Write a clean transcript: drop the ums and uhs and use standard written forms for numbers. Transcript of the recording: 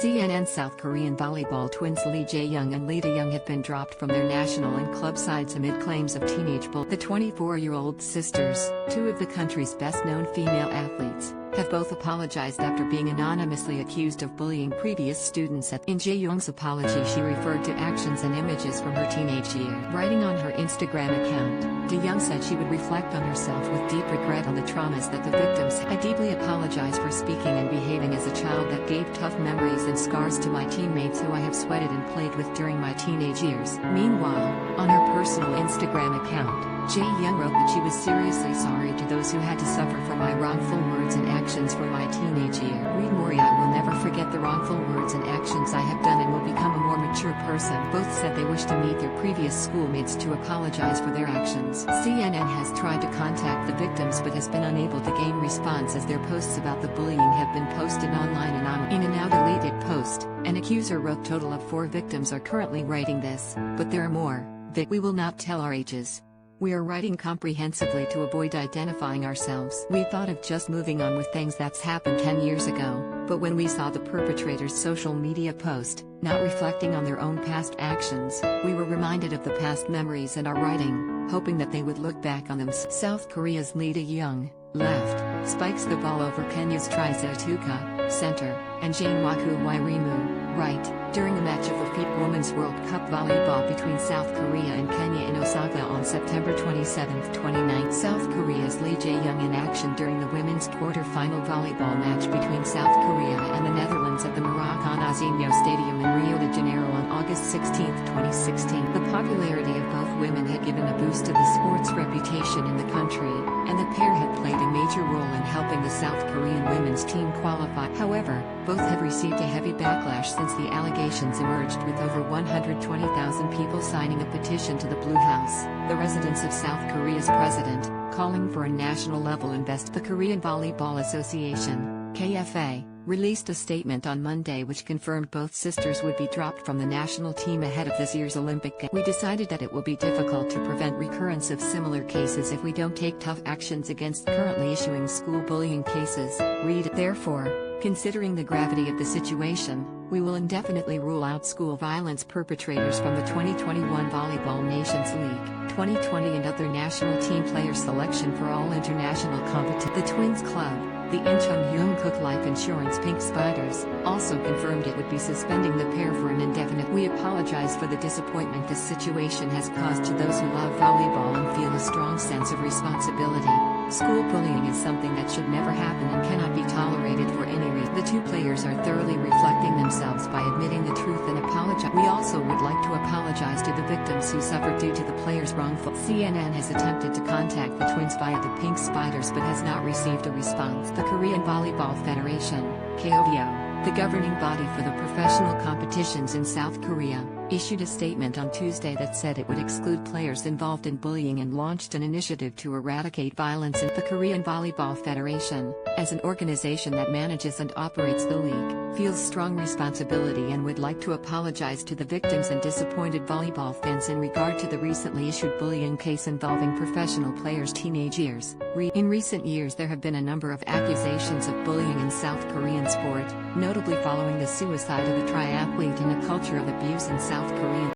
CNN South Korean volleyball twins Lee Jae-yeong and Da-yeong have been dropped from their national and club sides amid claims of teenage bullying. The 24-year-old sisters, two of the country's best-known female athletes, have both apologized after being anonymously accused of bullying previous students. In Jae-yeong's apology, she referred to actions and images from her teenage year. Writing on her Instagram account, Da-yeong said she would reflect on herself with deep regret on the traumas that the victims had. I deeply apologize for speaking and behaving as a child that gave tough memories and scars to my teammates who I have sweated and played with during my teenage years. Meanwhile, on her personal Instagram account, Jae-yeong wrote that she was seriously sorry to those who had to suffer for my wrongful words and actions from my teenage year. Read more. I will never forget the wrongful words and actions I have done and will become a more mature person. Both said they wish to meet their previous schoolmates to apologize for their actions. CNN has tried to contact the victims but has been unable to gain response as their posts about the bullying have been posted online anonymously. In a now deleted post, an accuser wrote, "Total of 4 victims are currently writing this, but there are more. We will not tell our ages. We are writing comprehensively to avoid identifying ourselves. We thought of just moving on with things that's happened 10 years ago, but when we saw the perpetrator's social media post, not reflecting on their own past actions, we were reminded of the past memories and are writing, hoping that they would look back on them." South Korea's Lee Da-yeong, left, spikes the ball over Kenya's Tuka, center, and Jae-yeong Wairimu, right, during a match of the FIBA Women's World Cup volleyball between South Korea and Kenya in Osaka on September 27-29. South Korea's Lee Jae-yeong in action during the women's quarter-final volleyball match between South Korea and the Netherlands at the Maracanãzinho Stadium in Rio de Janeiro on August 16, 2016. The popularity of both women had given a boost to the sport's reputation in the country, and the pair had played a major role in helping the South Korean women's team qualify. However, both have received a heavy backlash since the allegations emerged, with over 120,000 people signing a petition to the Blue House, the residence of South Korea's president, calling for a national-level investigation. The Korean Volleyball Association, KFA, released a statement on Monday which confirmed both sisters would be dropped from the national team ahead of this year's Olympic Games. "We decided that it will be difficult to prevent recurrence of similar cases if we don't take tough actions against currently issuing school bullying cases," read. "Therefore, considering the gravity of the situation, we will indefinitely rule out school violence perpetrators from the 2021 Volleyball Nations League, 2020 and other national team player selection for all international competitions." The Twins Club, the Incheon Kook Life Insurance Pink Spiders, also confirmed it would be suspending the pair for an indefinite. "We apologize for the disappointment this situation has caused to those who love volleyball and feel a strong sense of responsibility. School bullying is something that should never happen and cannot be tolerated for any reason." The two players are thoroughly reflecting themselves by admitting the truth and apologize. "We also would like to apologize to the victims who suffered due to the players' wrongful." CNN has attempted to contact the twins via the Pink Spiders but has not received a response. The Korean Volleyball Federation, KOVO, the governing body for the professional competitions in South Korea, issued a statement on Tuesday that said it would exclude players involved in bullying and launched an initiative to eradicate violence in the Korean Volleyball Federation, as an organization that manages and operates the league, feels strong responsibility and would like to apologize to the victims and disappointed volleyball fans in regard to the recently issued bullying case involving professional players' teenage years. In recent years there have been a number of accusations of bullying in South Korean sport, notably following the suicide of a triathlete in a culture of abuse in South Korea.